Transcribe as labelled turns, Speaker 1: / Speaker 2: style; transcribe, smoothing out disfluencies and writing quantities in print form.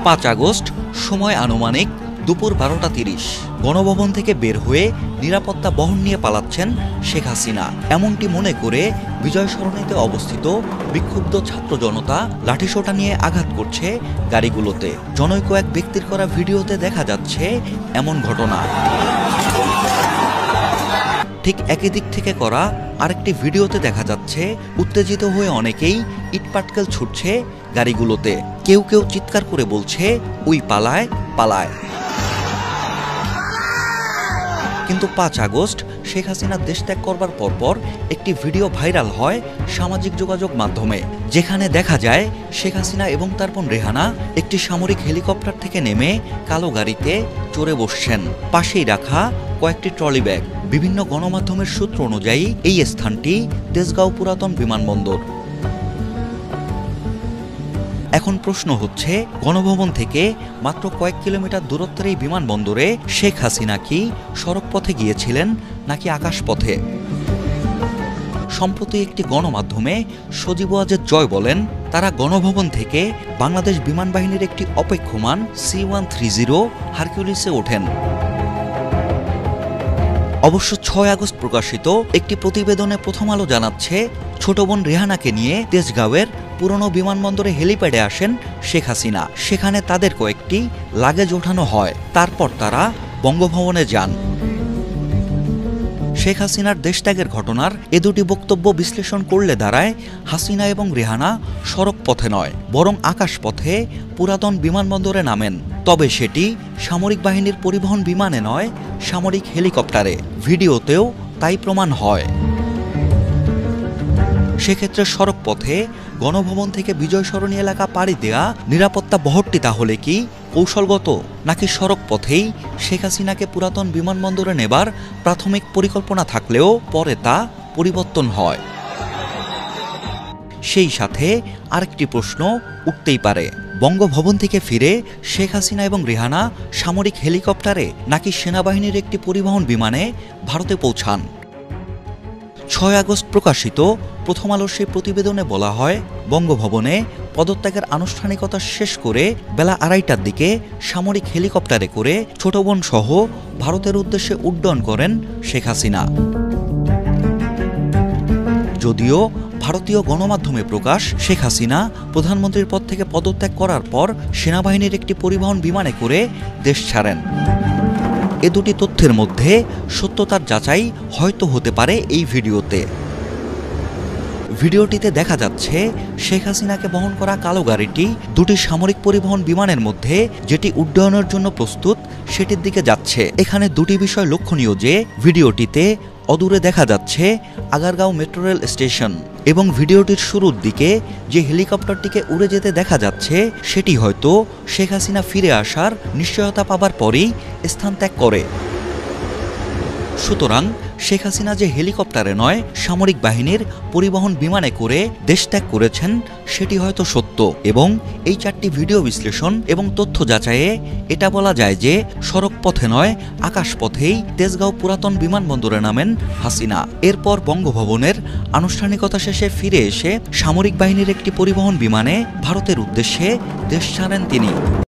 Speaker 1: 5 August, সময় আনুমানিক দুপুর 12টা 30। গণভবন থেকে বের হয়ে নিরাপত্তা বহন নিয়ে পালাচ্ছেন শেখ হাসিনা এমনটি মনে করে বিজয় সরণিতে অবস্থিত বিক্ষুব্ধ ছাত্র জনতা লাঠিসোঁটা নিয়ে আঘাত করছে গাড়িগুলোতে। জনৈক এক ব্যক্তির করা ভিডিওতে দেখা যাচ্ছে এমন ঘটনা। ঠিক একই দিক থেকে করা আরেকটি ভিডিওতে দেখা যাচ্ছে উত্তেজিত হয়ে অনেকেই ইটপাটকেল ছুটছে গাড়িগুলোতে। কেউ কেউ চিৎকার করে বলছে, ওই পালায় পালায়। কিন্তু 5 আগস্ট শেখ হাসিনা দেশ ত্যাগ করবার পরপর একটি ভিডিও ভাইরাল হয় সামাজিক যোগাযোগ মাধ্যমে, যেখানে দেখা যায় শেখ হাসিনা এবং তার বোন রেহানা একটি সামরিক হেলিকপ্টার থেকে নেমে কালো গাড়িতে চড়ে বসছেন। পাশেই রাখা কয়েকটি ট্রলি ব্যাগ। বিভিন্ন গণমাধ্যমের সূত্র অনুযায়ী এই স্থানটি তেজগাঁও পুরাতন বিমানবন্দর। এখন প্রশ্ন হচ্ছে, গণভবন থেকে মাত্র কয়েক কিলোমিটার দূরত্বের এই বিমানবন্দরে শেখ হাসিনা কি সড়ক পথে গিয়েছিলেন নাকি আকাশপথে? সম্প্রতি একটি গণমাধ্যমে সজীব ওয়াজেদ জয় বলেন, তারা গণভবন থেকে বাংলাদেশ বিমান বাহিনীর একটি অপেক্ষমান C-130 হারকিউলিসে ওঠেন। অবশ্য 6 আগস্ট প্রকাশিত একটি প্রতিবেদনে প্রথম আলো জানাচ্ছে, ছোট বোন রেহানাকে নিয়ে তেজগাঁওয়ের পুরনো বিমানবন্দরে হেলিপ্যাডে আসেন শেখ হাসিনা। সেখানে তাদের কয়েকটি লাগেজ ওঠানো হয়। তারপর তারা বঙ্গভবনে যান। শেখ হাসিনার দেশত্যাগের ঘটনার এ দুটি বক্তব্য বিশ্লেষণ করলে দাঁড়ায়, হাসিনা এবং রেহানা সড়ক পথে নয়, বরং আকাশপথে পুরাতন বিমানবন্দরে নামেন। তবে সেটি সামরিক বাহিনীর পরিবহন বিমানে নয়, সামরিক হেলিকপ্টারে। ভিডিওতেও তাই প্রমাণ হয়। সেক্ষেত্রে সড়ক পথে গণভবন থেকে বিজয় সরণি এলাকা পাড়ি দেয়া নিরাপত্তা বহরটি তাহলে কি কৌশলগত, নাকি সড়ক পথেই শেখ হাসিনাকে পুরাতন বিমানবন্দরে নেবার প্রাথমিক পরিকল্পনা থাকলেও পরে তা পরিবর্তন হয়? সেই সাথে আরেকটি প্রশ্ন উঠতেই পারে, বঙ্গভবন থেকে ফিরে শেখ হাসিনা এবং রেহানা সামরিক হেলিকপ্টারে নাকি সেনাবাহিনীর একটি পরিবহন বিমানে ভারতে পৌঁছান? 6 আগস্ট প্রকাশিত প্রথম আলোর সেই প্রতিবেদনে বলা হয়, বঙ্গভবনে পদত্যাগের আনুষ্ঠানিকতা শেষ করে বেলা 2:30টার দিকে সামরিক হেলিকপ্টারে করে ছোট বোন সহ ভারতের উদ্দেশ্যে উড্ডয়ন করেন শেখ হাসিনা। যদিও ভারতীয় গণমাধ্যমে প্রকাশ, শেখ হাসিনা প্রধানমন্ত্রীর পদ থেকে পদত্যাগ করার পর সেনাবাহিনীর একটি পরিবহন বিমানে করে দেশ ছাড়েন। এ দুটি তথ্যের মধ্যে সত্যতার যাচাই হয়তো হতে পারে এই ভিডিওতে। ভিডিওটিতে দেখা যাচ্ছে শেখ হাসিনাকে বহন করা কালো গাড়িটি দুটি সামরিক পরিবহন বিমানের মধ্যে যেটি উড্ডয়নের জন্য প্রস্তুত সেটির দিকে যাচ্ছে। এখানে দুটি বিষয় লক্ষণীয় যে, ভিডিওটিতে অদূরে দেখা যাচ্ছে আগারগাঁও মেট্রো রেল স্টেশন, এবং ভিডিওটির শুরুর দিকে যে হেলিকপ্টারটিকে উড়ে যেতে দেখা যাচ্ছে সেটি হয়তো শেখ হাসিনা ফিরে আসার নিশ্চয়তা পাবার পরেই স্থান ত্যাগ করে। সুতরাং শেখ হাসিনা যে হেলিকপ্টারে নয়, সামরিক বাহিনীর পরিবহন বিমানে করে দেশ ত্যাগ করেছেন সেটি হয়তো সত্য। এবং এই 4টি ভিডিও বিশ্লেষণ এবং তথ্য যাচাইয়ে এটা বলা যায় যে, সড়ক পথে নয়, আকাশপথেই তেজগাঁও পুরাতন বিমানবন্দরে নামেন হাসিনা। এরপর বঙ্গভবনের আনুষ্ঠানিকতা শেষে ফিরে এসে সামরিক বাহিনীর একটি পরিবহন বিমানে ভারতের উদ্দেশ্যে দেশ ছাড়েন তিনি।